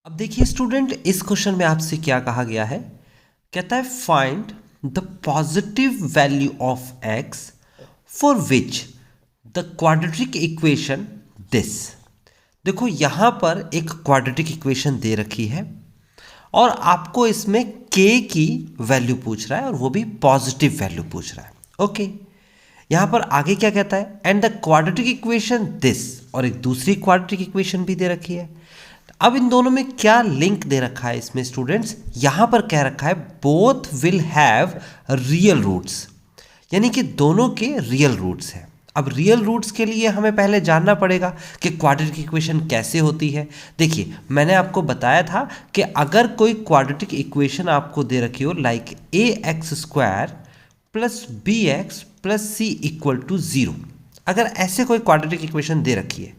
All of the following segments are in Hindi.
अब देखिए स्टूडेंट, इस क्वेश्चन में आपसे क्या कहा गया है, कहता है find the positive value of x for which the quadratic equation this. देखो यहां पर एक क्वाड्रेटिक इक्वेशन दे रखी है और आपको इसमें k की वैल्यू पूछ रहा है और वो भी पॉजिटिव वैल्यू पूछ रहा है। ओके, यहां पर आगे क्या कहता है, and the quadratic equation this, और एक दूसरी क्वाड्रेटिक इक्वेशन भी दे रखी है। अब इन दोनों में क्या लिंक दे रखा है इसमें स्टूडेंट्स, यहां पर कह रखा है both will have real roots, यानी कि दोनों के रियल रूट्स हैं। अब रियल रूट्स के लिए हमें पहले जानना पड़ेगा कि क्वाड्रेटिक इक्वेशन कैसे होती है। देखिए मैंने आपको बताया था कि अगर कोई क्वाड्रेटिक इक्वेशन आपको दे रखी हो like ax² plus bx plus c equal to 0, अगर ऐसे कोई क्वाड्रेटिक इक्वेशन दे रखी है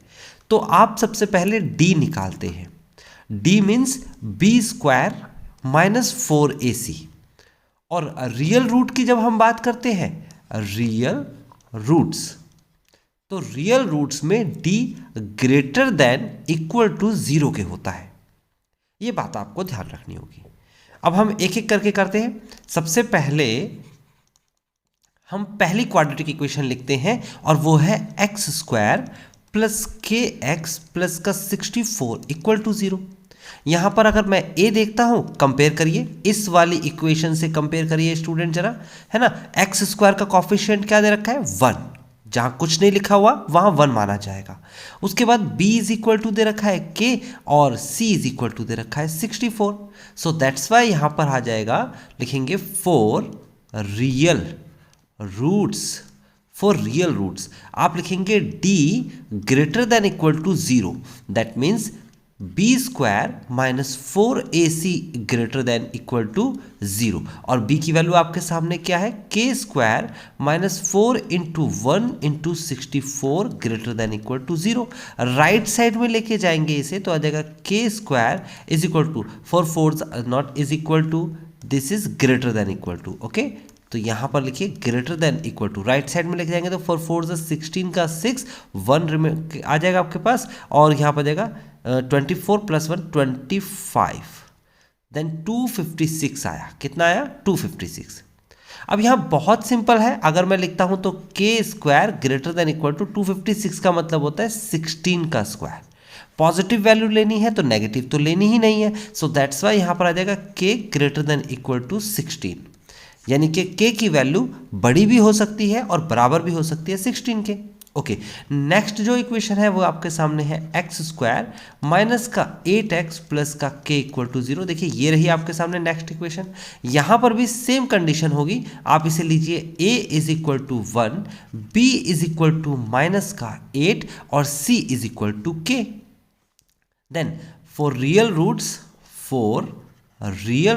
तो आप सबसे पहले d निकालते हैं। d means b² minus 4ac, और रियल रूट की जब हम बात करते हैं रियल रूट्स, तो रियल रूट्स में d greater than equal to 0 के होता है। ये बात आपको ध्यान रखनी होगी। अब हम एक एक करके करते हैं। सबसे पहले हम पहली क्वाड्रेटिक इक्वेशन लिखते हैं और वो है x² प्लस kx प्लस का 64 इक्वल टू 0। यहां पर अगर मैं a देखता हूं, कंपेयर करिए, इस वाली इक्वेशन से कंपेयर करिए स्टूडेंट जरा, है ना। x² का कॉफिशिएंट क्या दे रखा है 1, जहां कुछ नहीं लिखा हुआ वहां 1 माना जाएगा। उसके बाद b इज इक्वल टू दे रखा है k और c इज इक्वल टू दे रखा है 64। सो दैट्स वाई यहां पर आ जाएगा, लिखेंगे for real roots, for real roots आप लिखेंगे d greater than equal to 0, that means b² minus 4ac greater than equal to 0, और b की वैल्यू आपके सामने क्या है, k² minus 4 into 1 into 64 greater than equal to 0। Right side में लेके जाएंगे इसे तो आ जाएगा k² is equal to 4 not is equal to, this is greater than equal to. Okay, तो यहां पर लिखिए greater than equal to, right side में लेके जाएंगे तो 4 4 16 का 6 1 आ जाएगा आपके पास, और यहां पर जाएगा 24 प्लस 1 25, देन 256 आया। कितना आया 256। अब यहां बहुत सिंपल है, अगर मैं लिखता हूं तो k² greater than equal to 256 का मतलब होता है 16 का स्क्वायर। पॉजिटिव वैल्यू लेनी है तो नेगेटिव तो लेनी ही नहीं है, सो दैट्स वाई यहां पर आ जाएगा k greater than equal to 16, यानी कि k की वैल्यू बड़ी भी हो सकती है और बराबर भी हो सकती है 16 के। ओके, नेक्स्ट जो इक्वेशन है वो आपके सामने है x² माइनस का 8x प्लस का k इक्वल टू 0। देखिए ये रही आपके सामने नेक्स्ट इक्वेशन। यहां पर भी सेम कंडीशन होगी, आप इसे लीजिए a is equal to 1, b is equal to minus का 8 और c is equal to k। Then for real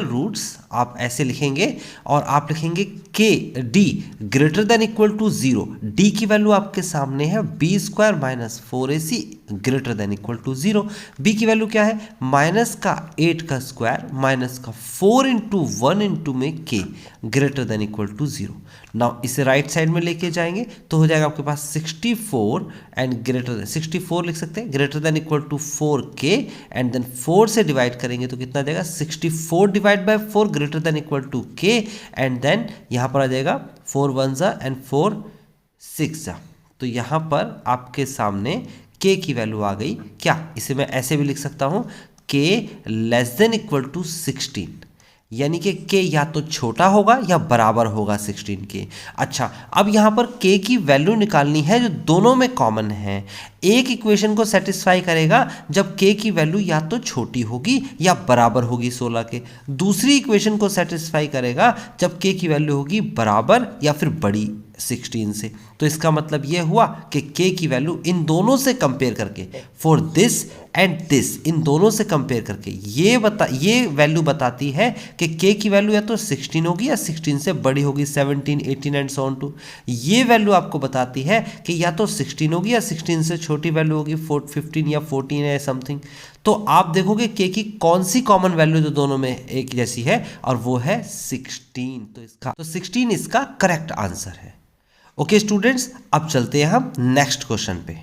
roots आप ऐसे लिखेंगे और आप लिखेंगे k d greater than equal to 0, d की वैल्यू आपके सामने है b² minus 4ac greater than equal to 0। b की वैल्यू क्या है, माइनस का 8 का स्क्वायर माइनस का 4 इंटू 1 इंटू में k greater than equal to 0। Now इसे राइट साइड में लेके जाएंगे तो हो जाएगा आपके पास 64 एंड ग्रेटर देन 64 लिख सकते हैं, greater than equal to 4k and then 4 से डिवाइड करेंगे तो कितना देगा 64 divide by 4 greater than equal to k, and then यहां पर आ जाएगा 4 1 जा एंड 4 6 जा, तो यहां पर आपके सामने k की वैल्यू आ गई। क्या इसे मैं ऐसे भी लिख सकता हूं, k less than equal to 16, यानी कि k या तो छोटा होगा या बराबर होगा 16 के। अच्छा, अब यहां पर k की वैल्यू निकालनी है जो दोनों में कॉमन है। एक इक्वेशन को सेटिस्फाई करेगा जब k की वैल्यू या तो छोटी होगी या बराबर होगी 16 के, दूसरी इक्वेशन को सेटिस्फाई करेगा जब k की वैल्यू होगी बराबर या फिर बड़ी 16 से। तो इसका मतलब यह हुआ कि k की वैल्यू इन दोनों से कंपेयर करके, फॉर दिस एंड दिस, इन दोनों से कंपेयर करके ये वैल्यू बताती है कि k की वैल्यू या तो 16 होगी या 16 से बड़ी होगी, 17 18 एंड सो ऑन टू। ये वैल्यू आपको बताती है कि या तो 16 होगी या 16 से छोटी वैल्यू होगी, 15 या 14 या समथिंग। तो आप देखोगे k की कौन सी कॉमन वैल्यू जो दोनों में एक जैसी है, और वो है 16। तो 16 इसका करेक्ट आंसर है। ओके स्टूडेंट्स, अब चलते हैं हम नेक्स्ट क्वेश्चन पे।